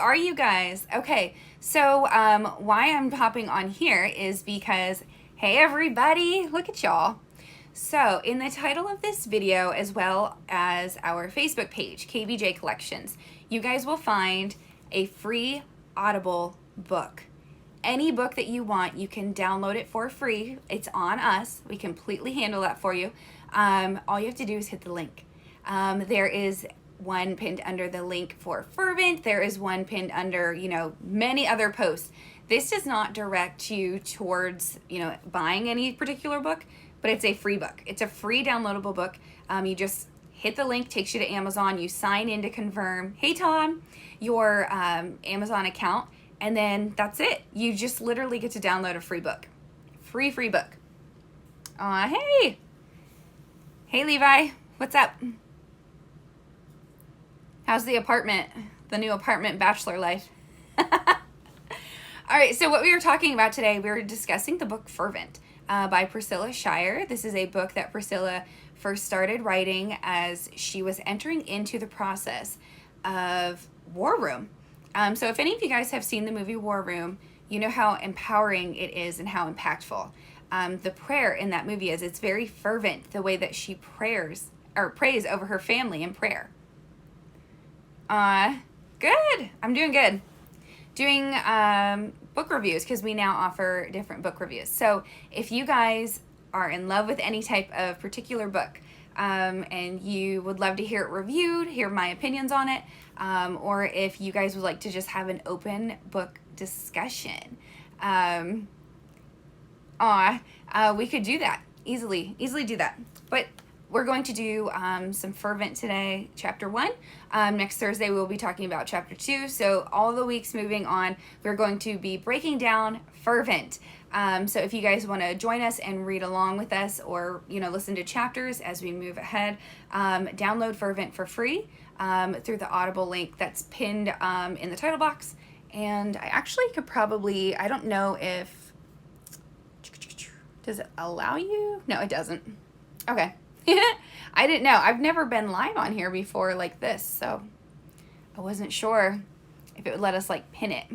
are you guys? Okay, so why I'm hopping on here is because, hey everybody, look at y'all. So in the title of this video, as well as our Facebook page, KBJ Collections, you guys will find a free Audible book. Any book that you want, you can download it for free. It's on us. We completely handle that for you. All you have to do is hit the link. There is one pinned under the link for FerVent. There is one pinned under, many other posts. This does not direct you towards, buying any particular book, but it's a free book. It's a free downloadable book. You just hit the link, takes you to Amazon. You sign in to confirm, hey Tom, your Amazon account, and then that's it. You just literally get to download a free book. Free book. Hey. Hey Levi, what's up? How's the apartment, the new apartment bachelor life? All right, so what we were talking about today, we were discussing the book FerVent by Priscilla Shirer. This is a book that Priscilla first started writing as she was entering into the process of War Room. So if any of you guys have seen the movie War Room, you know how empowering it is and how impactful. The prayer in that movie is, it's very fervent, the way that she prays over her family in prayer. Good. I'm doing good. Doing book reviews, because we now offer different book reviews. So if you guys are in love with any type of particular book, and you would love to hear it reviewed, hear my opinions on it, or if you guys would like to just have an open book discussion, we could do that easily do that. But we're going to do some FerVent today, chapter 1. Next Thursday, we'll be talking about chapter 2. So all the weeks moving on, we're going to be breaking down FerVent. So if you guys want to join us and read along with us, or, listen to chapters as we move ahead, download FerVent for free through the Audible link that's pinned in the title box. And I actually could probably, I don't know if, does it allow you? No, it doesn't. Okay. I didn't know. I've never been live on here before like this, so I wasn't sure if it would let us pin it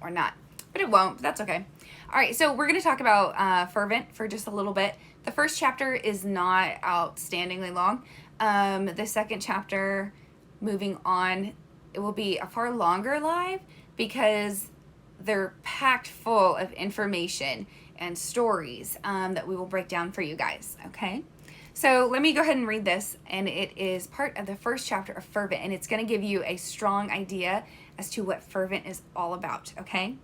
or not, but it won't. But that's okay. All right, so we're going to talk about FerVent for just a little bit. The first chapter is not outstandingly long. The second chapter, moving on, it will be a far longer live because they're packed full of information and stories that we will break down for you guys, okay? So let me go ahead and read this, and it is part of the first chapter of FerVent, and it's going to give you a strong idea as to what FerVent is all about, okay?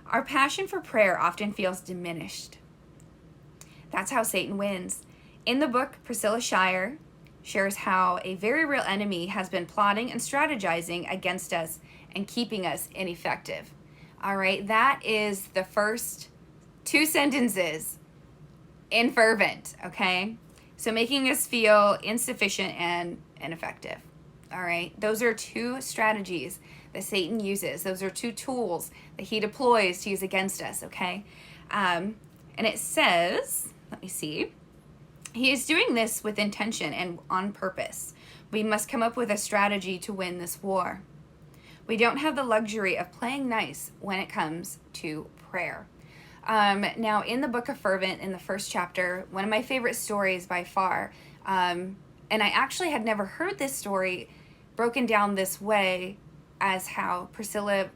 Our passion for prayer often feels diminished. That's how Satan wins. In the book, Priscilla Shirer shares how a very real enemy has been plotting and strategizing against us and keeping us ineffective. All right, that is the first 2 sentences in FerVent, okay? So making us feel insufficient and ineffective. All right. Those are 2 strategies that Satan uses. Those are 2 tools that he deploys to use against us. Okay. And it says, let me see. He is doing this with intention and on purpose. We must come up with a strategy to win this war. We don't have the luxury of playing nice when it comes to prayer. Now, in the book of FerVent, in the first chapter, one of my favorite stories by far, and I actually had never heard this story broken down this way as how Priscilla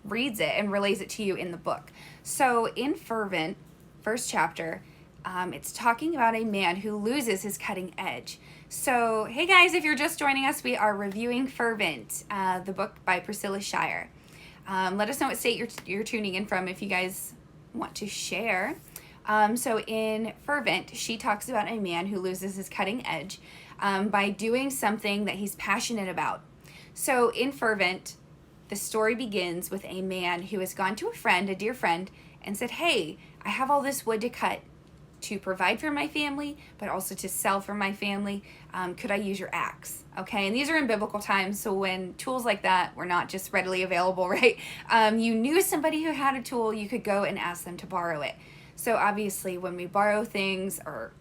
reads it and relays it to you in the book. So in FerVent, first chapter, it's talking about a man who loses his cutting edge. So, hey guys, if you're just joining us, we are reviewing FerVent, the book by Priscilla Shirer. Let us know what state you're tuning in from if you guys want to share. So in FerVent, she talks about a man who loses his cutting edge by doing something that he's passionate about. So in FerVent, the story begins with a man who has gone to a dear friend, and said, hey, I have all this wood to cut to provide for my family, but also to sell for my family. Could I use your axe? Okay, and these are in biblical times, so when tools like that were not just readily available, right? You knew somebody who had a tool, you could go and ask them to borrow it. So obviously when we borrow things or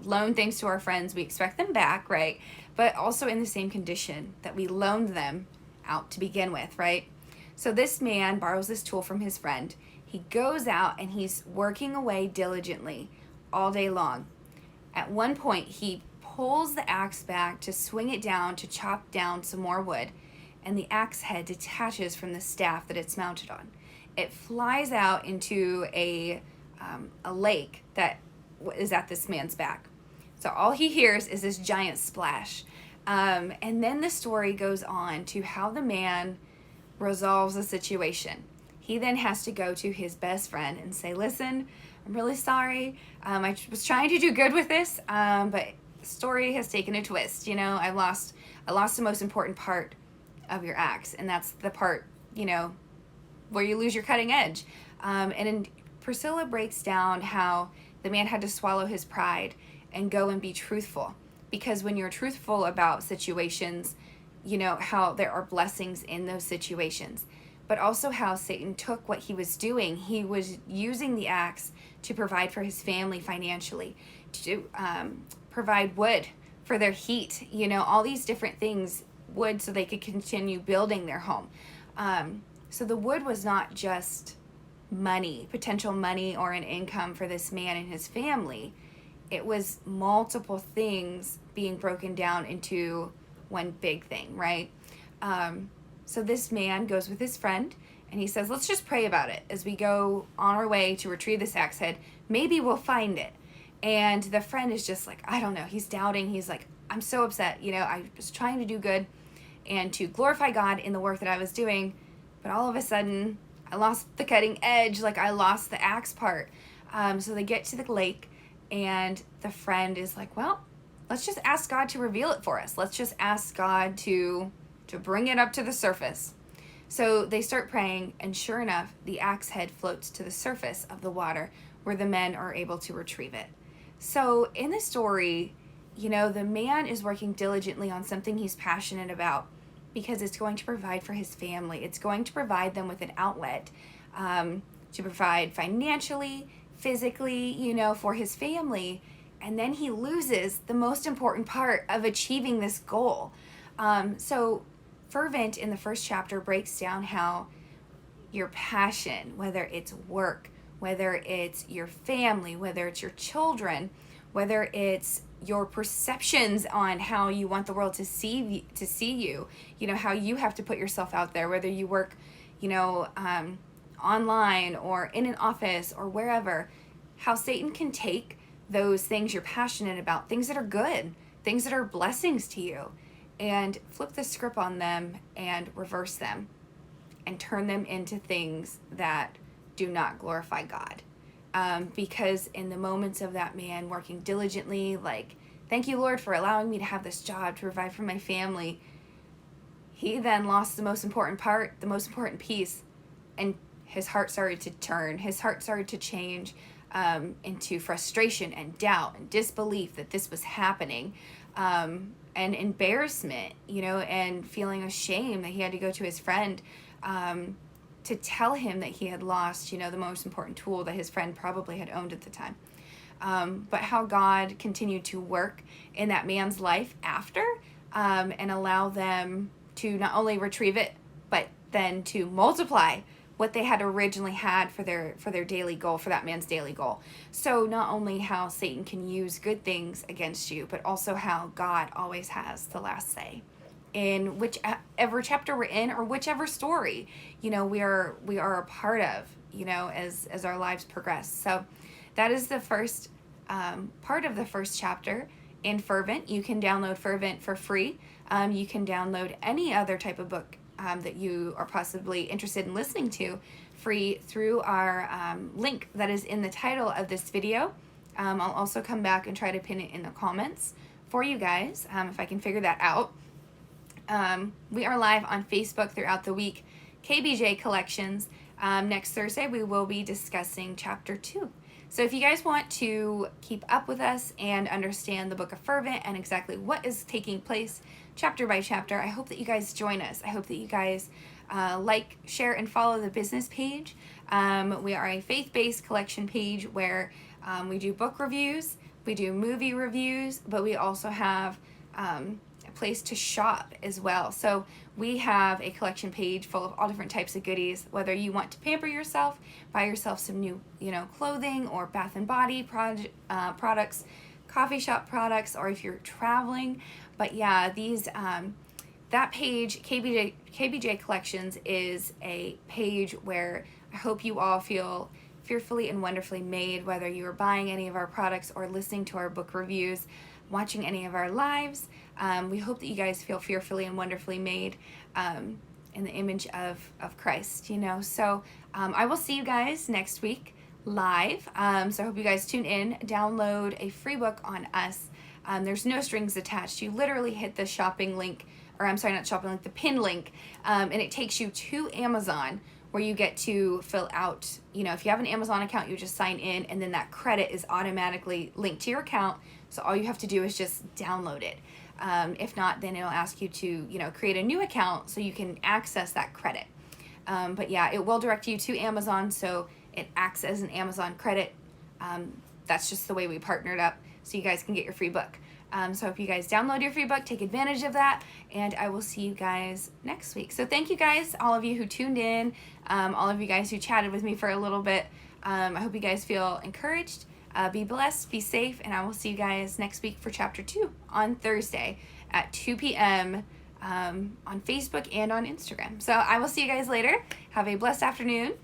loan things to our friends, we expect them back, right? But also in the same condition that we loaned them out to begin with, right? So this man borrows this tool from his friend. He goes out and he's working away diligently all day long. At one point, he pulls the axe back to swing it down to chop down some more wood, and the axe head detaches from the staff that it's mounted on. It flies out into a lake that is at this man's back. So all he hears is this giant splash. And then the story goes on to how the man resolves the situation. He then has to go to his best friend and say, listen, I'm really sorry. I was trying to do good with this, but the story has taken a twist. You know, I lost the most important part of your axe, and that's the part, you know, where you lose your cutting edge. And Priscilla breaks down how the man had to swallow his pride and go and be truthful. Because when you're truthful about situations, you know, how there are blessings in those situations. But also how Satan took what he was doing. He was using the axe to provide for his family financially, to provide wood for their heat, you know, all these different things, wood so they could continue building their home. So the wood was not just money, potential money or an income for this man and his family. It was multiple things being broken down into one big thing, right? So this man goes with his friend and he says, let's just pray about it as we go on our way to retrieve this axe head. Maybe we'll find it. And the friend is just like, I don't know. He's doubting. He's like, I'm so upset. You know, I was trying to do good and to glorify God in the work that I was doing. But all of a sudden, I lost the cutting edge. Like I lost the axe part. So they get to the lake and the friend is like, well, let's just ask God to reveal it for us. Let's just ask God to bring it up to the surface. So they start praying, and sure enough, the axe head floats to the surface of the water where the men are able to retrieve it. So in the story, you know, the man is working diligently on something he's passionate about because it's going to provide for his family. It's going to provide them with an outlet to provide financially, physically, you know, for his family. And then he loses the most important part of achieving this goal. So FerVent in the first chapter breaks down how your passion, whether it's work, whether it's your family, whether it's your children, whether it's your perceptions on how you want the world to see you, you know, how you have to put yourself out there, whether you work, you know, online or in an office or wherever, how Satan can take those things you're passionate about, things that are good, things that are blessings to you, and flip the script on them and reverse them and turn them into things that do not glorify God. Because in the moments of that man working diligently, like, thank you, Lord, for allowing me to have this job to provide for my family, he then lost the most important part, the most important piece, and his heart started to turn. His heart started to change into frustration and doubt and disbelief that this was happening, and embarrassment, you know, and feeling ashamed that he had to go to his friend to tell him that he had lost, you know, the most important tool that his friend probably had owned at the time. But how God continued to work in that man's life after, and allow them to not only retrieve it, but then to multiply what they had originally had for their daily goal, for that man's daily goal. So not only how Satan can use good things against you, but also how God always has the last say in whichever chapter we're in or whichever story, you know, we are a part of, you know, as our lives progress. So that is the first part of the first chapter in FerVent. You can download FerVent for free. You can download any other type of book that you are possibly interested in listening to free through our link that is in the title of this video. I'll also come back and try to pin it in the comments for you guys if I can figure that out. We are live on Facebook throughout the week, KBJ Collections. Next Thursday we will be discussing chapter 2. So if you guys want to keep up with us and understand the book of FerVent and exactly what is taking place chapter by chapter, I hope that you guys join us. I hope that you guys like, share, and follow the business page. We are a faith-based collection page where we do book reviews, we do movie reviews, but we also have place to shop as well. So we have a collection page full of all different types of goodies, whether you want to pamper yourself, buy yourself some new, clothing or bath and body products, coffee shop products, or if you're traveling. But yeah, that page, KBJ Collections, is a page where I hope you all feel fearfully and wonderfully made, whether you are buying any of our products or listening to our book reviews, watching any of our lives. We hope that you guys feel fearfully and wonderfully made in the image of Christ, So I will see you guys next week live. So I hope you guys tune in, download a free book on us. There's no strings attached. You literally hit the shopping link, or I'm sorry, not shopping link, the pin link, and it takes you to Amazon, where you get to fill out, if you have an Amazon account, you just sign in, and then that credit is automatically linked to your account. So all you have to do is just download it. If not, then it'll ask you to, create a new account so you can access that credit. But yeah, it will direct you to Amazon, so it acts as an Amazon credit. That's just the way we partnered up, so you guys can get your free book. So if you guys download your free book, take advantage of that, and I will see you guys next week. So thank you guys, all of you who tuned in, all of you guys who chatted with me for a little bit. I hope you guys feel encouraged. Be blessed, be safe, and I will see you guys next week for Chapter 2 on Thursday at 2 p.m. On Facebook and on Instagram. So I will see you guys later. Have a blessed afternoon.